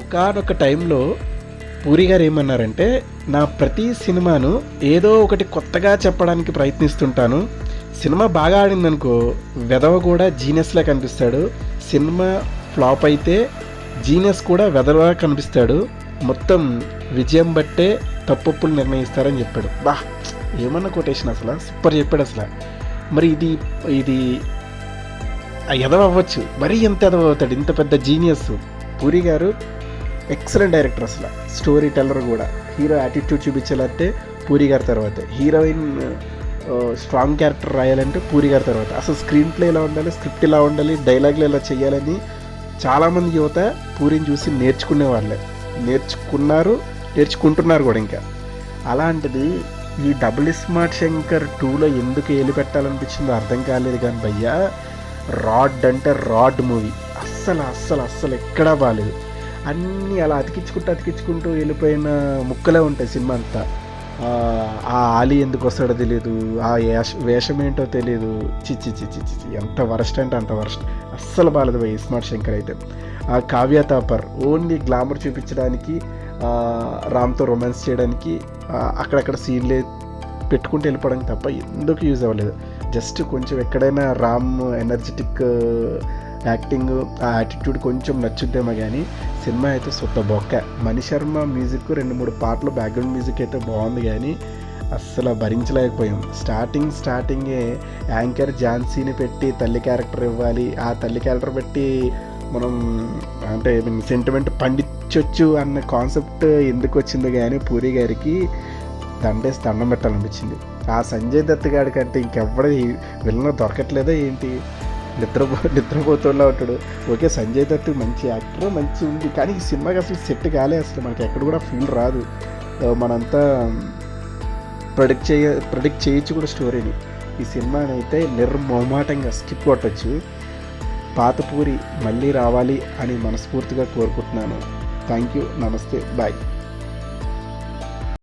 ఒకానొక టైంలో పూరి గారు ఏమన్నారంటే, నా ప్రతి సినిమాను ఏదో ఒకటి కొత్తగా చెప్పడానికి ప్రయత్నిస్తుంటాను. సినిమా బాగా ఆడిందనుకో, వెధవ కూడా జీనియస్లా కనిపిస్తాడు. సినిమా ఫ్లాప్ అయితే జీనియస్ కూడా వెధవలా కనిపిస్తాడు. మొత్తం విజయం బట్టే తప్పులు నిర్ణయిస్తారని చెప్పాడు. బా, ఏమన్నా కొటేషన్ అసలు, సూపర్ చెప్పాడు అసలు. మరి ఇది ఎదవ అవ్వచ్చు, మరీ ఎంత ఎదవ అవుతాడు, ఇంత పెద్ద జీనియస్. పూరి గారు ఎక్సలెంట్ డైరెక్టర్ అసలు, స్టోరీ టెల్లర్ కూడా. హీరో యాటిట్యూడ్ చూపించాలంటే పూరి గారి తర్వాత, హీరోయిన్ స్ట్రాంగ్ క్యారెక్టర్ రాయాలంటే పూరి గారి తర్వాత. అసలు స్క్రీన్ ప్లే ఇలా ఉండాలి, స్క్రిప్ట్ ఇలా ఉండాలి, డైలాగ్లు ఇలా చేయాలని చాలామంది యువత పూరిని చూసి నేర్చుకుంటున్నారు కూడా. ఇంకా అలాంటిది ఈ డబుల్ స్మార్ట్ శంకర్ 2లో ఎందుకు ఏలు పెట్టాలనిపించిందో అర్థం కాలేదు. కానీ భయ్యా, రాడ్ అంటే రాడ్ మూవీ అస్సలు ఎక్కడా బాగాలేదు. అన్నీ అలా అతికించుకుంటూ వెళ్ళిపోయిన ముక్కలే ఉంటాయి సినిమా అంతా. ఆ ఆలీ ఎందుకు వస్తాడో తెలియదు, ఆ వేషం ఏంటో తెలియదు. చిచ్చి ఎంత వరస్ట్ అంటే అంత వరస్ట్. అస్సలు బాగాలేదు భయ్ స్మార్ట్ శంకర్ అయితే. ఆ కావ్య తాపర్ ఓన్లీ గ్లామర్ చూపించడానికి, రామ్తో రొమాన్స్ చేయడానికి అక్కడక్కడ సీన్లే పెట్టుకుంటూ వెళ్ళిపోవడానికి తప్ప ఎందుకు యూజ్ అవ్వలేదు. జస్ట్ కొంచెం ఎక్కడైనా రామ్ ఎనర్జెటిక్ యాక్టింగ్, ఆ యాటిట్యూడ్ కొంచెం నచ్చుద్దేమో కానీ సినిమా అయితే సొత్త బొక్క. మణిశర్మ మ్యూజిక్ 2-3 పాటలు బ్యాక్గ్రౌండ్ మ్యూజిక్ అయితే బాగుంది కానీ అస్సలు భరించలేకపోయాం. స్టార్టింగే యాంకర్ ఝాన్సీని పెట్టి తల్లి క్యారెక్టర్ ఇవ్వాలి, ఆ తల్లి క్యారెక్టర్ పెట్టి మనం అంటే సెంటిమెంట్ పండించవచ్చు అన్న కాన్సెప్ట్ ఎందుకు వచ్చిందో కానీ పూరి గారికి దండం పెట్టాలనిపించింది. ఆ సంజయ్ దత్ గారి కంటే ఇంకెవ్వడ విలన్ దొరకట్లేదా ఏంటి, నిద్రపోతున్నా ఉంటాడు. ఓకే, సంజయ్ దత్ మంచి యాక్టర్, మంచి ఉంది, కానీ ఈ సినిమాకి అసలు సెట్ కాలే. అసలు మనకి ఎక్కడ కూడా ఫీల్ రాదు. మనంతా ప్రెడిక్ట్ చేయొచ్చు కూడా స్టోరీని. ఈ సినిమాని అయితే నిర్మోమాటంగా స్కిప్ కొట్టచ్చు. పాత పూరి మళ్ళీ రావాలి అని మనస్ఫూర్తిగా కోరుకుంటున్నాను. థ్యాంక్ యూ, నమస్తే, బాయ్.